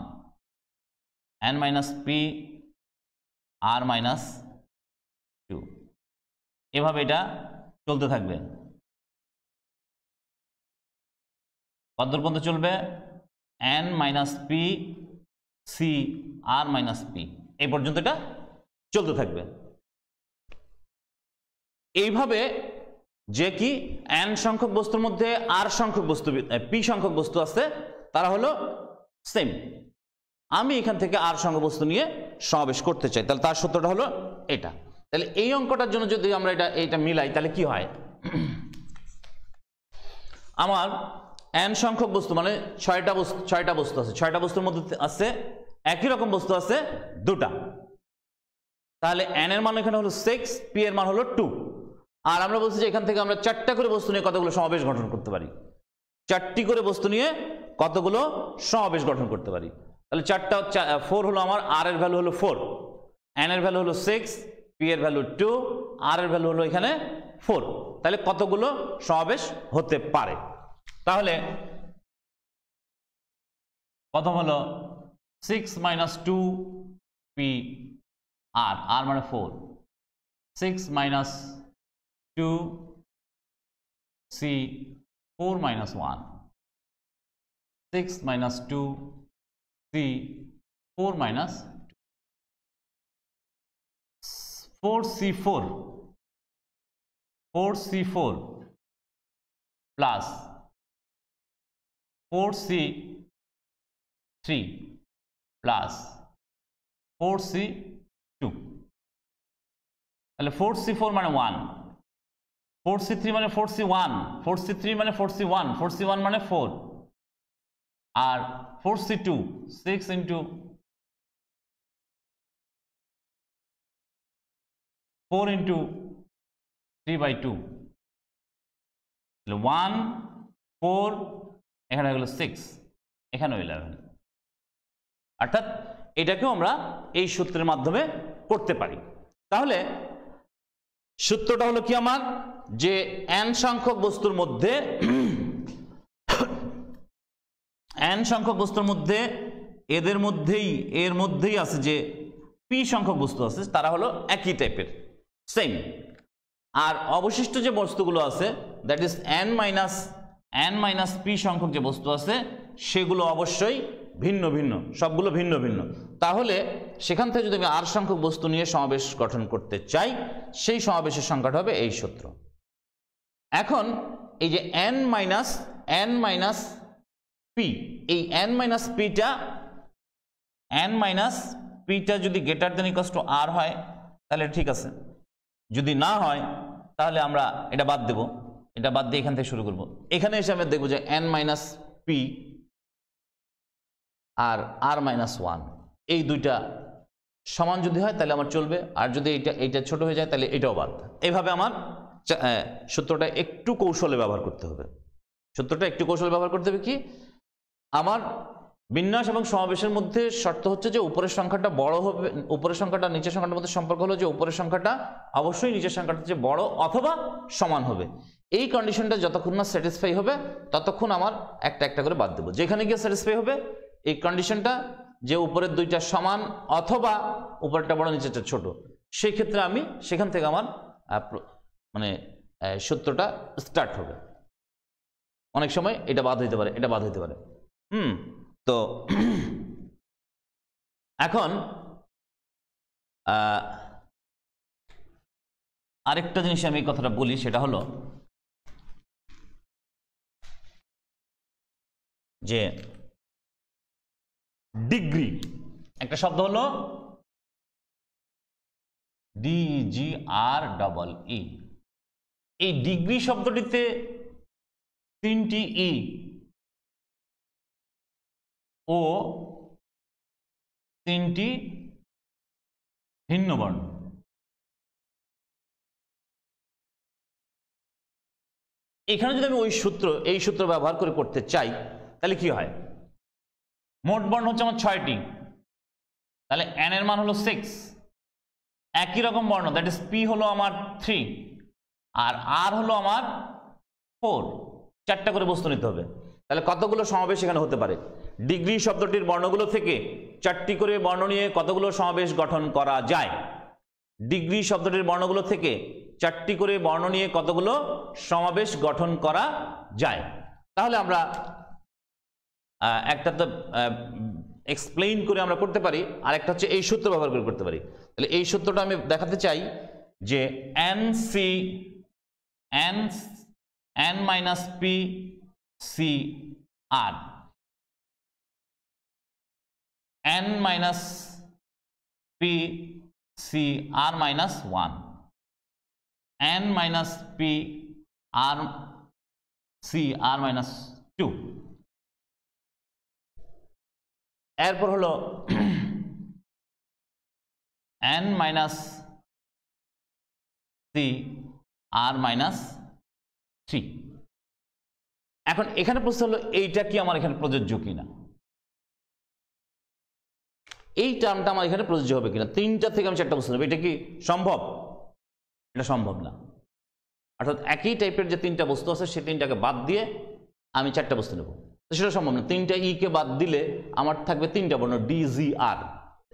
n - p r - 2, এভাবে এটা চলতে থাকবে। কতদূর পর্যন্ত চলবে? n - p c r - p, এই পর্যন্ত এটা চলতে থাকবে। এইভাবে যে কি n সংখ্যক বস্তুর মধ্যে r সংখ্যক বস্তু p সংখ্যক বস্তু আছে তারা হলো সেম। আমি এখান থেকে r সংখ্যক বস্তু নিয়ে সমাবেশ করতে চাই, তাহলে তার সূত্রটা হলো এটা। তাহলে এই অঙ্কটার জন্য যদি আমরা এটা মিলাই তাহলে কি হয়? আমার n সংখ্যক বস্তু মানে 6টা বস্তু আছে, 6টা বস্তুর মধ্যে আছে একই রকম বস্তু আছে 2টা। তাহলে n এর মান এখানে হলো 6, p এর মান হলো 2। আর আমরা বলছি যে এখান থেকে আমরা 4টা করে বস্তু নিয়ে কতগুলো সমাবেশ গঠন করতে পারি। 4টি করে বস্তু নিয়ে কতগুলো সমাবেশ গঠন করতে পারি। তাহলে 4 হলো আমার, r এর ভ্যালু হলো 4, n এর ভ্যালু হলো 6, p এর ভ্যালু 2, r এর ভ্যালু হলো এখানে 4। তাহলে কতগুলো সমাবেশ হতে পারে? তাহলে প্রথম হলো 6 - 2 p r, r মানে 4, 6 - 2 c 4 - 1, 6 - 2 c 4 - 4c4 plus 4c3 plus 4c2, তাহলে 4c4 মানে 1, 4c3 মানে 4c1, 4c3 মানে 4c1, 4c1 মানে 4, আর 4c2 6 into 4 into 3/2, 1 4, এখানে হলো 6, এখানেও 11। অর্থাৎ এটাকেও আমরা এই সূত্রের মাধ্যমে করতে পারি। তাহলে সূত্রটা হলো কি আমার, যে n সংখ্যক বস্তুর মধ্যে এর মধ্যেই আছে যে p সংখ্যক বস্তু আছে তারা হলো একই টাইপের, সেম। আর অবশিষ্ট যে বস্তুগুলো আছে দ্যাট ইজ n - p সংখ্যক যে বস্তু আছে সেগুলো অবশ্যই ভিন্ন ভিন্ন, সবগুলো ভিন্ন ভিন্ন। তাহলে সেখান থেকে যদি আমি r সংখ্যক বস্তু নিয়ে সমাবেশ গঠন করতে চাই সেই সমাবেশের সংখ্যাটা হবে এই সূত্র। এখন এই যে n - p, এই n - p টা যদি greater than equals to r হয় তাহলে ঠিক আছে, যদি না হয় তাহলে আমরা এটা বাদ দেব, এটা বাদ দিয়ে এখান থেকে শুরু করব। এখানে এসে আমরা দেখব যে n minus P R r minus 1 এই দুইটা সমান যদি হয় তাহলে আমার চলবে, আর যদি এইটা ছোট হয়ে যায় তাহলে এটাও বাদ। এইভাবে আমার সূত্রটা একটু কৌশলে ব্যবহার করতে হবে। সূত্রটা একটু কৌশলে ব্যবহার করতে হবে কি, আমার বিন্যাস এবং সমাবেশের মধ্যে শর্ত হচ্ছে যে উপরের সংখ্যাটা বড় হবে, উপরের সংখ্যাটা নিচের সংখ্যাটার মধ্যে সম্পর্ক হলো যে উপরের সংখ্যাটা অবশ্যই নিচের সংখ্যাটা চেয়ে বড় অথবা সমান হবে। এই কন্ডিশনটা যতক্ষণ না স্যাটিসফাই হবে ততক্ষণ আমার একটা একটা করে বাদ দেবো। যেখানে গিয়ে স্যাটিসফাই হবে এই কন্ডিশনটা যে উপরের দুইটা সমান অথবা উপরেরটা বড় নিচেরটা ছোট, সেই ক্ষেত্রে আমি সেখান থেকে আমার মানে সূত্রটা স্টার্ট হবে। অনেক সময় এটা বাদ হইতে পারে, এটা বাদ হইতে পারে। তো এখন আরেকটা জিনিস আমি এই কথাটা বলি, সেটা হলো যে ডিগ্রি, একটা শব্দ হলো DGREE। এই ডিগ্রি শব্দটিতে 3টি ই ও 3টি ভিন্ন বর্ণ। এখানে যদি আমি এই সূত্র ব্যবহার করে করতে চাই তাহলে কি হয়, মোট বর্ণ হচ্ছে আমার 6টি, তাহলে n এর মান হলো 6, একই রকম বর্ণ দ্যাট ইজ p হলো আমার 3 আর r হলো আমার 4, 4টা করে বস্তু নিতে হবে। তাহলে কতগুলো সমাবেশ এখানে হতে পারে, ডিগ্রি শব্দটির বর্ণগুলো থেকে 4টি করে বর্ণ নিয়ে কতগুলো সমাবেশ গঠন করা যায়, ডিগ্রি শব্দটির বর্ণগুলো থেকে 4টি করে বর্ণ নিয়ে কতগুলো সমাবেশ গঠন করা যায়। তাহলে আমরা একটা তো এক্সপ্লেইন করে আমরা করতে পারি, আর একটা হচ্ছে এই সূত্র ব্যবহার করে করতে পারি। তাহলে এই সূত্রটা আমি দেখাতে চাই যে n মাইনাস পি সি আর, n মাইনাস পি সি আর minus 1, n minus P R C আর মাইনাস 2, এরপর হলো n মাইনাস সি আর মাইনাস 3। এখন এখানে প্রশ্ন হলো এইটা কি আমার এখানে প্রযোজ্য কিনা, এই টার্মটা আমার এখানে প্রযোজ্য হবে কিনা। 3টা থেকে আমি 4টা বস্তু নেব, এটা কি সম্ভব? এটা সম্ভব না। অর্থাৎ একই টাইপের যে 3টা বস্তু আছে সেই 3টাকে বাদ দিয়ে আমি 4টা বস্তু নেব, সেটা সম্ভব না। 3টা ই কে বাদ দিলে আমার থাকবে 3টা বর্ণ DGR,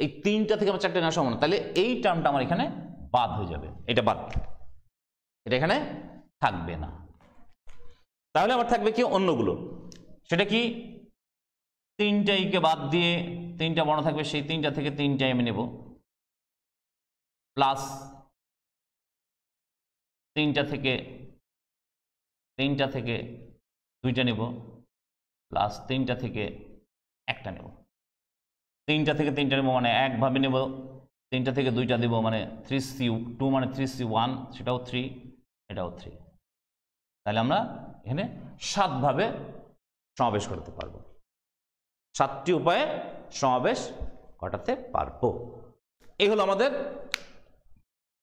এই 3টা থেকে আমার 4টা নেওয়া সম্ভব না। তাহলে এই টার্মটা আমার এখানে বাদ হয়ে যাবে, এটা বাদ, এটা এখানে থাকবে না। তাহলে আমার থাকবে কি অন্যগুলো, সেটা কি 3টা ই কে বাদ দিয়ে 3টা বর্ণ থাকবে, সেই 3টা থেকে 3টাই আমি নেব, প্লাস 3টা থেকে 2টা নেব, প্লাস 3টা থেকে 1টা নেব। 3টা থেকে 3টা নেব মানে একভাবে নেব, 3টা থেকে 2টা দেব মানে 3C2 মানে 3C1, সেটাও 3, এটাও 3। তাহলে আমরা এখানে 7 ভাবে সমাবেশ করতে পারবো, 7টি উপায়ে সমাবেশ ঘটাতে পারবো। এই হলো আমাদের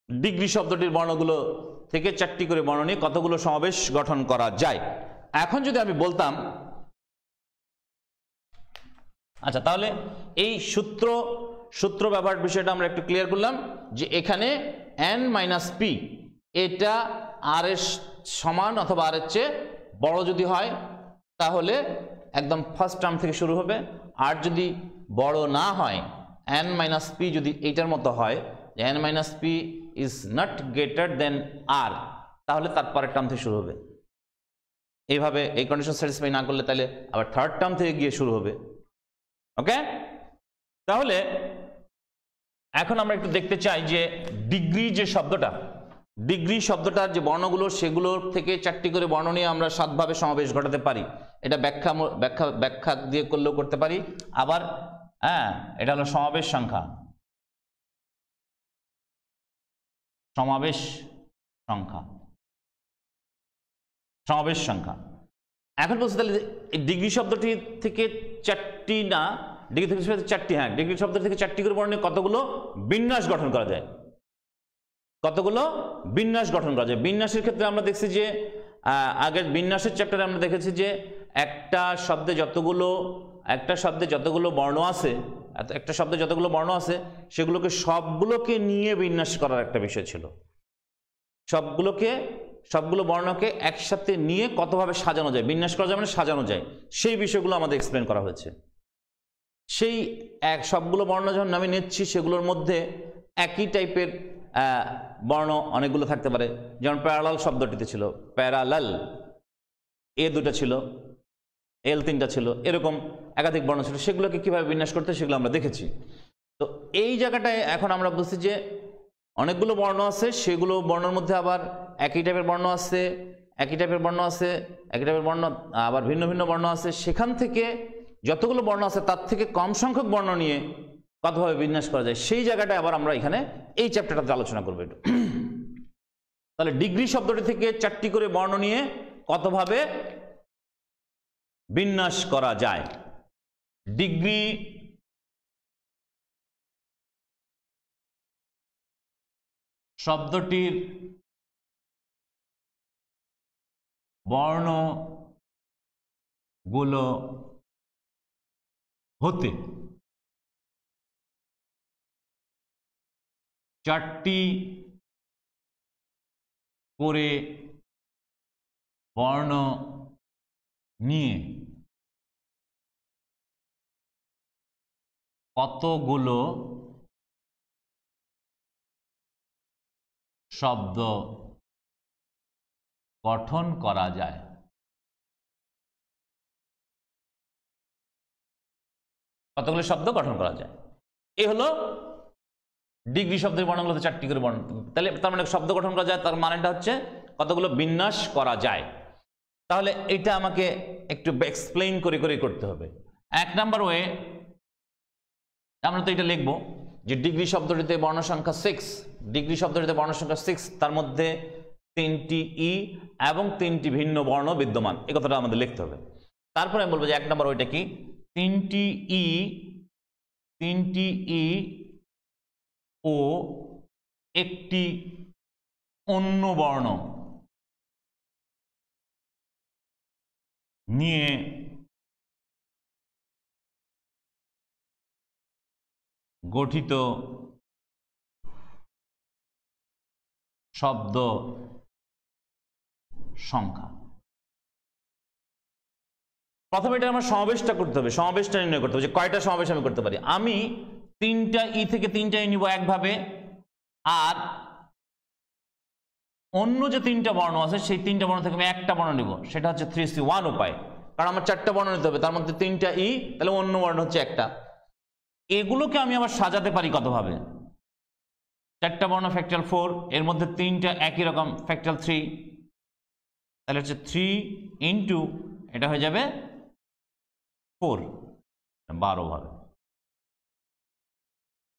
ডিগ্রি শব্দটির বর্ণগুলো থেকে 4টি করে বর্ণ নিয়ে কতগুলো সমাবেশ গঠন করা যায়। এখন যদি আমি বলতাম, আচ্ছা তাহলে এই সূত্র ব্যবহার বিষয়টা আমরা একটু ক্লিয়ার করলাম যে এখানে n মাইনাস পি এটা আর এর সমান অথবা আর এর চেয়ে বড় যদি হয় তাহলে একদম ফার্স্ট টার্ম থেকে শুরু হবে, আর যদি বড় না হয় n মাইনাস পি যদি এইটার মতো হয় n minus P is not greater than R, তাহলে তারপরের টার্ম থেকে শুরু হবে। এইভাবে এই কন্ডিশন স্যাটিসফাই না করলে তাহলে আবার থার্ড টার্ম থেকে গিয়ে শুরু হবে। ওকে, তাহলে এখন আমরা একটু দেখতে চাই যে ডিগ্রি যে শব্দটা, ডিগ্রি শব্দটার যে বর্ণগুলো সেগুলোর থেকে 4টি করে বর্ণ নিয়ে আমরা 7 ভাবে সমাবেশ ঘটাতে পারি। এটা ব্যাখ্যা দিয়ে করলেও করতে পারি, আবার এটা হলো সমাবেশ সংখ্যা, সমাবেশ সংখ্যা, সমাবেশ সংখ্যা। এখন বলছি তাহলে ডিগ্রি শব্দটি থেকে চারটি না, ডিগ্রি থেকে চারটি, হ্যাঁ ডিগ্রি শব্দ থেকে চারটি করে বর্ণে কতগুলো বিন্যাস গঠন করা যায়, কতগুলো বিন্যাস গঠন করা যায়। বিন্যাসের ক্ষেত্রে আমরা দেখছি যে আগের বিন্যাসের চ্যাপ্টারে আমরা দেখেছি যে একটা শব্দে যতগুলো বর্ণ আছে, একটা শব্দে যতগুলো বর্ণ আছে সেগুলোকে সবগুলোকে নিয়ে বিন্যাস করার একটা বিষয় ছিল। সবগুলো বর্ণকে একসাথে নিয়ে কতভাবে সাজানো যায়, বিন্যাস করা যায় মানে সাজানো যায়, সেই বিষয়গুলো আমাদের এক্সপ্লেন করা হয়েছে। সেই সবগুলো বর্ণ যখন আমি নিচ্ছি সেগুলোর মধ্যে একই টাইপের বর্ণ অনেকগুলো থাকতে পারে। যেমন প্যারালাল শব্দটিতে ছিল প্যারালাল, এ দুটো ছিল, এল তিনটা ছিল, এরকম একাধিক বর্ণ ছিল। সেগুলোকে কিভাবে বিন্যাস করতে সেগুলো আমরা দেখেছি। তো এই জায়গাটায় এখন আমরা বুঝছি যে অনেকগুলো বর্ণ আছে, সেগুলো বর্ণের মধ্যে আবার একই টাইপের বর্ণ আছে, একই টাইপের বর্ণ আছে, একই টাইপের বর্ণ আবার ভিন্ন ভিন্ন বর্ণ আছে। সেখান থেকে যতগুলো বর্ণ আছে তার থেকে কম সংখ্যক বর্ণ নিয়ে কতভাবে বিন্যাস করা যায়, সেই জায়গাটায় আবার আমরা এখানে এই চ্যাপ্টারটাতে আলোচনা করবো একটু। তাহলে ডিগ্রি শব্দটি থেকে চারটি করে বর্ণ নিয়ে কতভাবে বিন্যাস করা যায়। ডিগ্রি শব্দটির বর্ণগুলো হতে চারটি করে বর্ণ নিয়ে কতগুলো শব্দ গঠন করা যায়। কতগুলো শব্দ গঠন করা যায়, এই হলো ডিগ্রি শব্দের বর্ণগুলোতে চারটি করে বর্ণ। তাহলে তার মানে শব্দ গঠন করা যায়, তার মানেটা হচ্ছে কতগুলো বিন্যাস করা যায়। তাহলে এটা আমাকে একটু এক্সপ্লেইন করে করে করতে হবে। এক নাম্বার ওয়ে আমরা তো এটা লিখবো যে ডিগ্রি শব্দটিতে বর্ণ সংখ্যা 6, ডিগ্রি শব্দটিতে বর্ণ সংখ্যা 6, তার মধ্যে 3টি ই এবং 3টি ভিন্ন বর্ণ বিদ্যমান, এই কথাটা আমাদের লিখতে হবে। তারপরে আমি বলবো যে এক নাম্বার ওইটা কি, 3টি ই ও একটি অন্য বর্ণ নিয়ে গঠিত শব্দ সংখ্যা। প্রথমে এটা আমার সমাবেশটা করতে হবে, সমাবেশটা নির্ণয় করতে হবে যে কয়টা সমাবেশ আমি করতে পারি। আমি 3টা ই থেকে 3টা ই নিব একভাবে, আর অন্য যে 3টা বর্ণ আছে সেই 3টা বর্ণ থেকে আমি একটা বর্ণ নিব, সেটা হচ্ছে 3C1 উপায়। কারণ আমার 4টা বর্ণ নিতে হবে, তার মধ্যে 3টা ই, তাহলে অন্য বর্ণ হচ্ছে একটা। এগুলোকে আমি আবার সাজাতে পারি কতভাবে, 4টা বর্ণ ফ্যাক্টরিয়াল 4, এর মধ্যে 3টা একই রকম ফ্যাক্টরিয়াল 3, তাহলে হচ্ছে 3 ইন্টু এটা হয়ে যাবে 4, 12 ভাবে।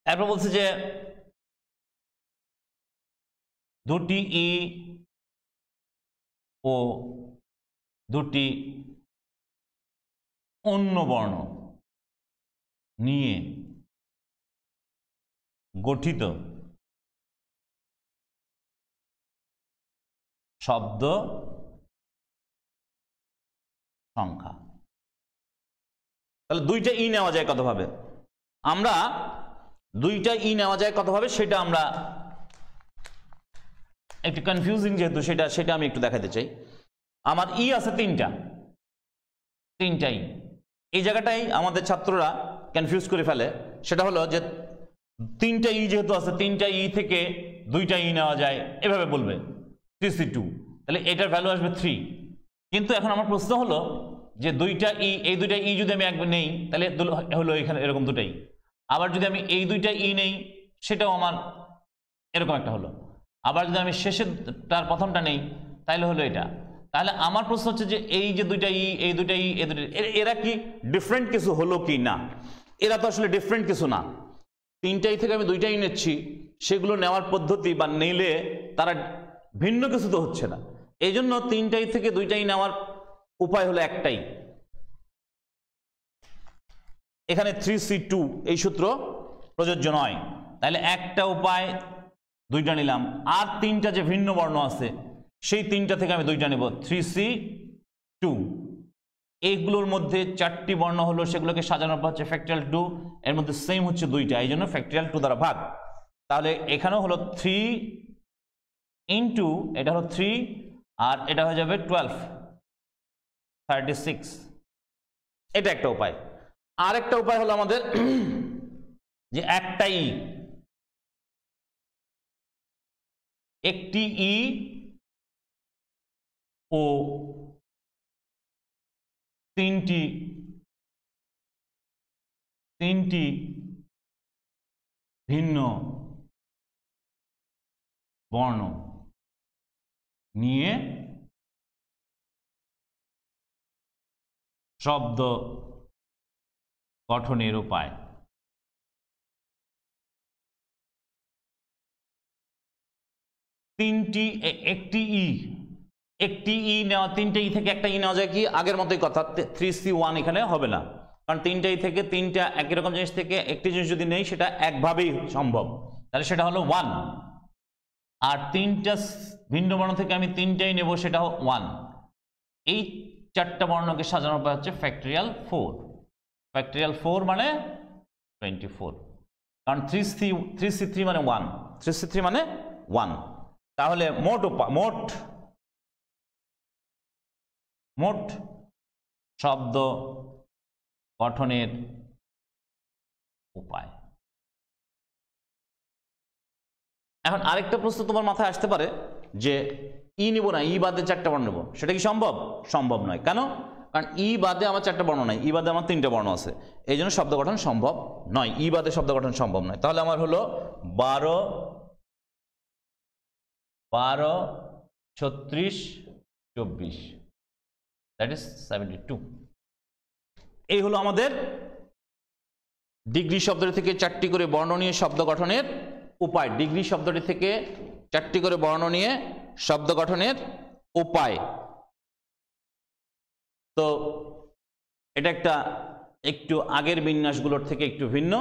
এরপর বলছে যে 2টি ই ও 2টি অন্য বর্ণ নিয়ে গঠিত শব্দ সংখ্যা। তাহলে 2টা ই নেওয়া যায় কতভাবে, আমরা 2টা ই নেওয়া যায় কতভাবে সেটা আমরা একটু কনফিউজিং, যেহেতু সেটা আমি একটু দেখাতে চাই। আমার ই আছে 3টা ই, এই জায়গাটাই আমাদের ছাত্ররা কনফিউজ করে ফেলে। সেটা হলো যে 3টা ই যেহেতু আছে, 3টা ই থেকে 2টা ই নেওয়া যায়, এভাবে বলবে 3C2, তাহলে এটার ভ্যালু আসবে 3। কিন্তু এখন আমার প্রশ্ন হলো যে 2টা ই, এই 2টা ই যদি আমি একবার নেই তাহলে হলো এখানে এরকম 2টা ই, আবার যদি আমি এই 2টা ই নেই সেটাও আমার এরকম একটা হলো, আবার যদি আমি শেষের তার প্রথমটা নেই তাহলে হলো এটা। তাহলে আমার প্রশ্ন হচ্ছে যে এই যে 2টা ই, এই 2টা ই, এই 2টা, এরা কি ডিফারেন্ট কিছু হলো কি না? এরা তো আসলে ডিফারেন্ট কিছু না। 3টা ই থেকে আমি 2টা ই নিচ্ছি, সেগুলো নেওয়ার পদ্ধতি বা নিলে তারা ভিন্ন কিছু তো হচ্ছে না, এই জন্য 3টাই থেকে 2টাই নেওয়ার উপায় হলো একটাই। এখানে 3C2 এই সূত্র প্রযোজ্য নয়, তাহলে একটা উপায় 2টা নিলাম, আর 3টা যে ভিন্ন বর্ণ আছে সেই 3টা থেকে আমি 2টা নেব 3C2। এইগুলোর মধ্যে 4টি বর্ণ হলো, সেগুলোকে সাজানোর পর হচ্ছে ফ্যাক্টরিয়াল 2, এর মধ্যে সেম হচ্ছে 2টা, এই জন্য ফ্যাক্টরিয়াল 2 দ্বারা ভাগ। তাহলে এখানেও হলো 3 ইন্টু এটা হলো 3 আর এটা হয়ে যাবে 12, 36। এটা একটা উপায়। আর একটা উপায় হলো আমাদের যে একটাই একটি ই ও 3টি ভিন্ন বর্ণ নিয়ে শব্দ গঠনের উপায়। একটি ই নেওয়া, 3টে ই থেকে একটা ই নেওয়া যায় কি আগের মতোই কথা, 3C1 এখানে হবে না, কারণ 3টে ই থেকে 3টা একই রকম জিনিস থেকে একটি জিনিস যদি নেই সেটা একভাবেই সম্ভব, তাহলে সেটা হলো 1। আর 3টা ভিন্ন বর্ণ থেকে আমি 3টাই নেব, সেটা 1। এই 4টা বর্ণকে সাজানোর পর হচ্ছে ফ্যাক্টরিয়াল 4। ফ্যাক্টরিয়াল 4 মানে 24, কারণ 3C3 মানে 1, 3C3 মানে 1। তাহলে মোট শব্দ গঠনের উপায়। এখন আরেকটা প্রশ্ন তোমার মাথায় আসতে পারে যে ই নিব না, ই বাদে 4টা বর্ণ নেব, সেটা কি সম্ভব? সম্ভব নয়। কেন? কারণ ই বাদে আমার 4টা বর্ণ নাই, ই বাদে আমার 3টে বর্ণ আছে, এই জন্য শব্দ গঠন সম্ভব নয়, ই বাদে শব্দ গঠন সম্ভব নয়। তাহলে আমার হলো 12, 36, 24, দ্যাট ইজ 72। এই হলো আমাদের ডিগ্রি শব্দটি থেকে 4টি করে বর্ণ নিয়ে শব্দ গঠনের উপায়। ডিগ্রি শব্দটি থেকে 4টি করে বর্ণ নিয়ে শব্দ গঠনের উপায়। তো এটা একটা একটু আগের বিন্যাসগুলোর থেকে একটু ভিন্ন,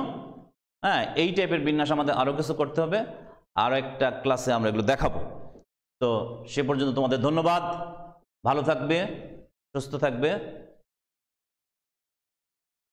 হ্যাঁ, এই টাইপের বিন্যাস আমাদের আরও কিছু করতে হবে, আরও একটা ক্লাসে আমরা এগুলো দেখাবো। তো সে পর্যন্ত তোমাদের ধন্যবাদ, ভালো থাকবে, সুস্থ থাকবে।